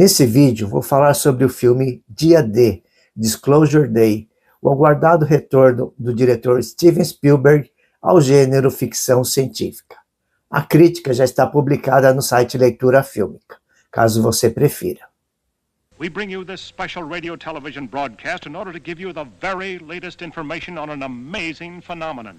Nesse vídeo, vou falar sobre o filme Dia D, Disclosure Day, o aguardado retorno do diretor Steven Spielberg ao gênero ficção científica. A crítica já está publicada no site Leitura Fílmica, caso você prefira. We bring you this special radio television broadcast in order to give you the very latest information on an amazing phenomenon.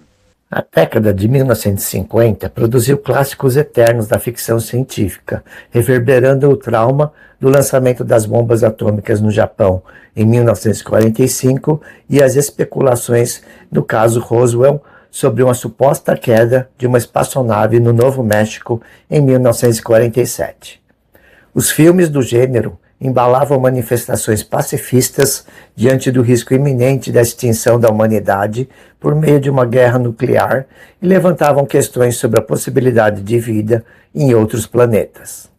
A década de 1950 produziu clássicos eternos da ficção científica, reverberando o trauma do lançamento das bombas atômicas no Japão em 1945 e as especulações no caso Roswell sobre uma suposta queda de uma espaçonave no Novo México em 1947. Os filmes do gênero embalavam manifestações pacifistas diante do risco iminente da extinção da humanidade por meio de uma guerra nuclear e levantavam questões sobre a possibilidade de vida em outros planetas.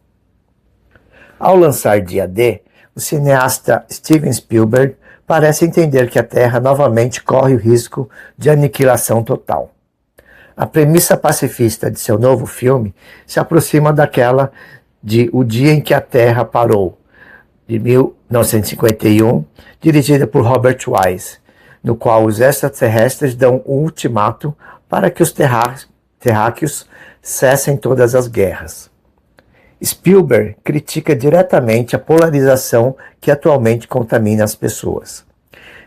Ao lançar Dia D, o cineasta Steven Spielberg parece entender que a Terra novamente corre o risco de aniquilação total. A premissa pacifista de seu novo filme se aproxima daquela de O Dia em que a Terra Parou, de 1951, dirigida por Robert Wise, no qual os extraterrestres dão um ultimato para que os terráqueos cessem todas as guerras. Spielberg critica diretamente a polarização que atualmente contamina as pessoas.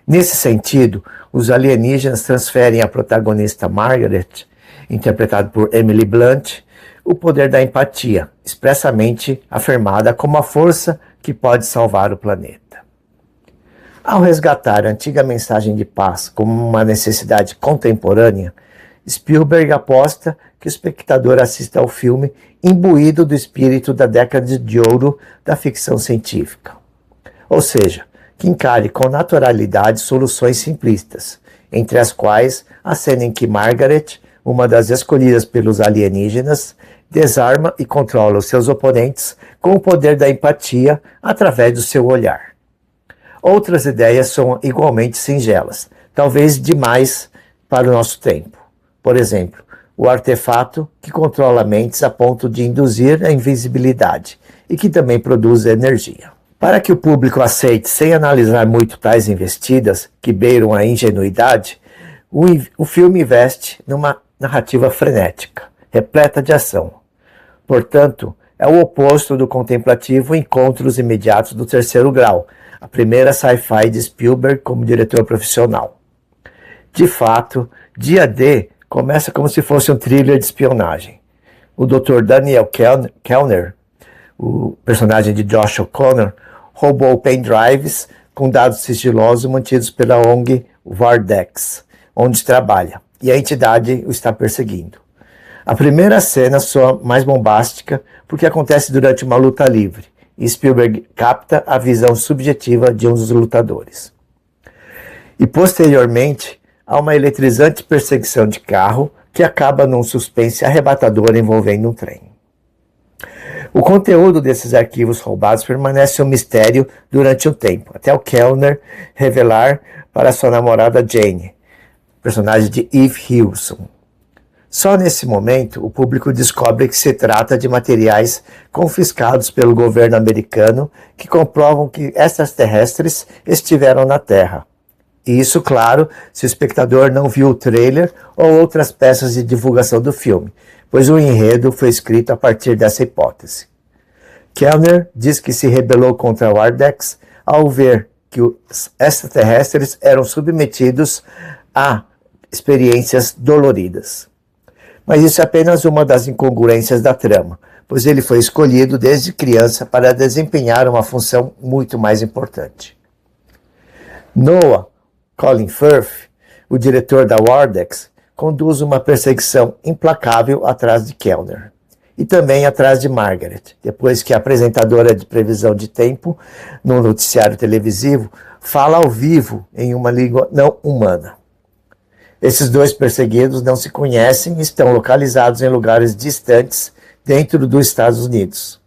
Nesse sentido, os alienígenas transferem à protagonista Margaret, interpretada por Emily Blunt, o poder da empatia, expressamente afirmada como a força que pode salvar o planeta. Ao resgatar a antiga mensagem de paz como uma necessidade contemporânea, Spielberg aposta que o espectador assista ao filme imbuído do espírito da década de ouro da ficção científica. Ou seja, que encare com naturalidade soluções simplistas, entre as quais a cena em que Margaret, uma das escolhidas pelos alienígenas, desarma e controla os seus oponentes com o poder da empatia através do seu olhar. Outras ideias são igualmente singelas, talvez demais para o nosso tempo. Por exemplo, o artefato que controla mentes a ponto de induzir a invisibilidade e que também produz energia. Para que o público aceite sem analisar muito tais investidas, que beiram a ingenuidade, o filme investe numa narrativa frenética, repleta de ação. Portanto, é o oposto do contemplativo Encontros Imediatos do Terceiro Grau, a primeira sci-fi de Spielberg como diretor profissional. De fato, Dia D começa como se fosse um thriller de espionagem. O Dr. Daniel Kellner, o personagem de Josh O'Connor, roubou pendrives com dados sigilosos mantidos pela ONG Vardex, onde trabalha, e a entidade o está perseguindo. A primeira cena soa mais bombástica porque acontece durante uma luta livre, e Spielberg capta a visão subjetiva de um dos lutadores. E posteriormente, há uma eletrizante perseguição de carro que acaba num suspense arrebatador envolvendo um trem. O conteúdo desses arquivos roubados permanece um mistério durante um tempo, até o Kellner revelar para sua namorada Jane, personagem de Eve Hilson. Só nesse momento, o público descobre que se trata de materiais confiscados pelo governo americano que comprovam que extraterrestres estiveram na Terra. E isso, claro, se o espectador não viu o trailer ou outras peças de divulgação do filme, pois o enredo foi escrito a partir dessa hipótese. Kellner diz que se rebelou contra o Vardex ao ver que os extraterrestres eram submetidos a experiências doloridas. Mas isso é apenas uma das incongruências da trama, pois ele foi escolhido desde criança para desempenhar uma função muito mais importante. Noah Colin Firth, o diretor da Vardex, conduz uma perseguição implacável atrás de Kellner e também atrás de Margaret, depois que a apresentadora de previsão de tempo, no noticiário televisivo, fala ao vivo em uma língua não humana. Esses dois perseguidos não se conhecem e estão localizados em lugares distantes dentro dos Estados Unidos.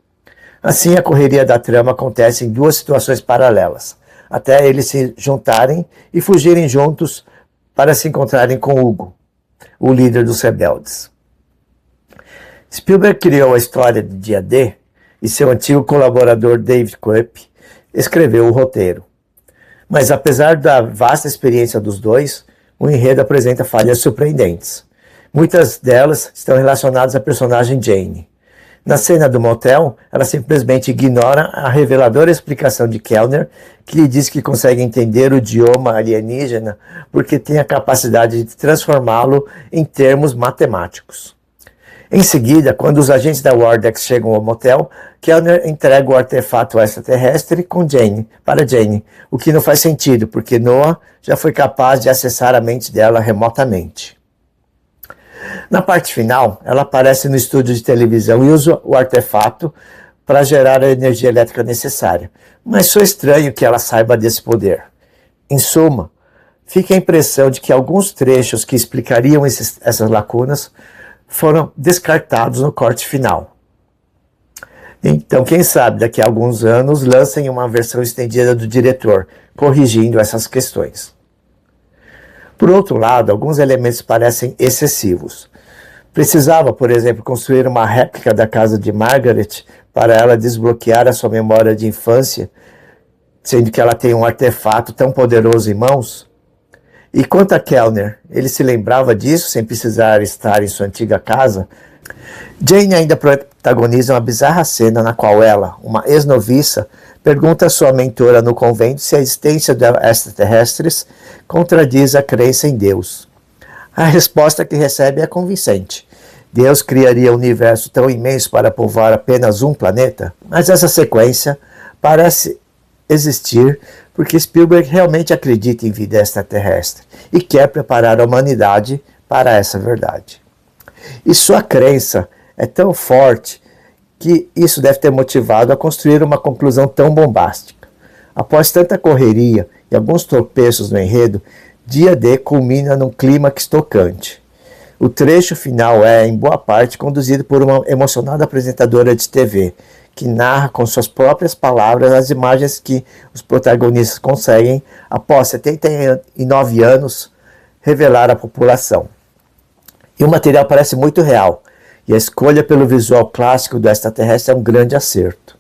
Assim, a correria da trama acontece em duas situações paralelas, até eles se juntarem e fugirem juntos para se encontrarem com Hugo, o líder dos rebeldes. Spielberg criou a história de Dia D, e seu antigo colaborador David Koepp escreveu o roteiro. Mas apesar da vasta experiência dos dois, o enredo apresenta falhas surpreendentes. Muitas delas estão relacionadas à personagem Jane. Na cena do motel, ela simplesmente ignora a reveladora explicação de Kellner, que lhe diz que consegue entender o idioma alienígena porque tem a capacidade de transformá-lo em termos matemáticos. Em seguida, quando os agentes da Wardex chegam ao motel, Kellner entrega o artefato extraterrestre para Jane, o que não faz sentido, porque Noah já foi capaz de acessar a mente dela remotamente. Na parte final, ela aparece no estúdio de televisão e usa o artefato para gerar a energia elétrica necessária, mas só estranho que ela saiba desse poder. Em suma, fica a impressão de que alguns trechos que explicariam essas lacunas foram descartados no corte final. Então, quem sabe, daqui a alguns anos, lancem uma versão estendida do diretor, corrigindo essas questões. Por outro lado, alguns elementos parecem excessivos. Precisava, por exemplo, construir uma réplica da casa de Margaret para ela desbloquear a sua memória de infância, sendo que ela tem um artefato tão poderoso em mãos? E quanto a Kellner, ele se lembrava disso sem precisar estar em sua antiga casa? Jane ainda protagoniza uma bizarra cena na qual ela, uma ex-noviça, pergunta à sua mentora no convento se a existência de extraterrestres contradiz a crença em Deus. A resposta que recebe é convincente. Deus criaria um universo tão imenso para povoar apenas um planeta? Mas essa sequência parece existir porque Spielberg realmente acredita em vida extraterrestre e quer preparar a humanidade para essa verdade. E sua crença é tão forte que isso deve ter motivado a construir uma conclusão tão bombástica. Após tanta correria e alguns tropeços no enredo, Dia D culmina num clímax tocante. O trecho final é, em boa parte, conduzido por uma emocionada apresentadora de TV, que narra com suas próprias palavras as imagens que os protagonistas conseguem, após 79 anos, revelar à população. E o material parece muito real, e a escolha pelo visual clássico do extraterrestre é um grande acerto.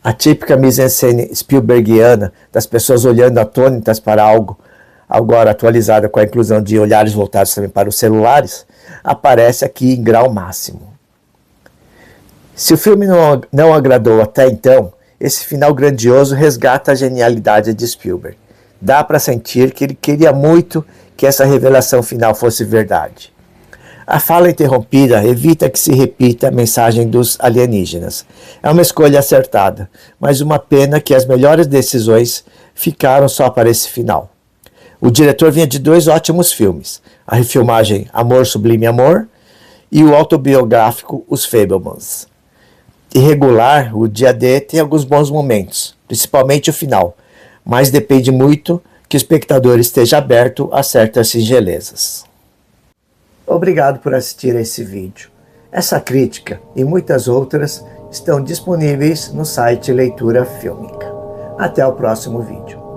A típica mise-en-scène Spielbergiana, das pessoas olhando atônitas para algo, agora atualizada com a inclusão de olhares voltados também para os celulares, aparece aqui em grau máximo. Se o filme não agradou até então, esse final grandioso resgata a genialidade de Spielberg. Dá para sentir que ele queria muito que essa revelação final fosse verdade. A fala interrompida evita que se repita a mensagem dos alienígenas. É uma escolha acertada, mas uma pena que as melhores decisões ficaram só para esse final. O diretor vinha de 2 ótimos filmes, a refilmagem Amor Sublime Amor e o autobiográfico Os Fabelmans. Irregular, o Dia D tem alguns bons momentos, principalmente o final, mas depende muito que o espectador esteja aberto a certas singelezas. Obrigado por assistir a esse vídeo. Essa crítica e muitas outras estão disponíveis no site Leitura Fílmica. Até o próximo vídeo.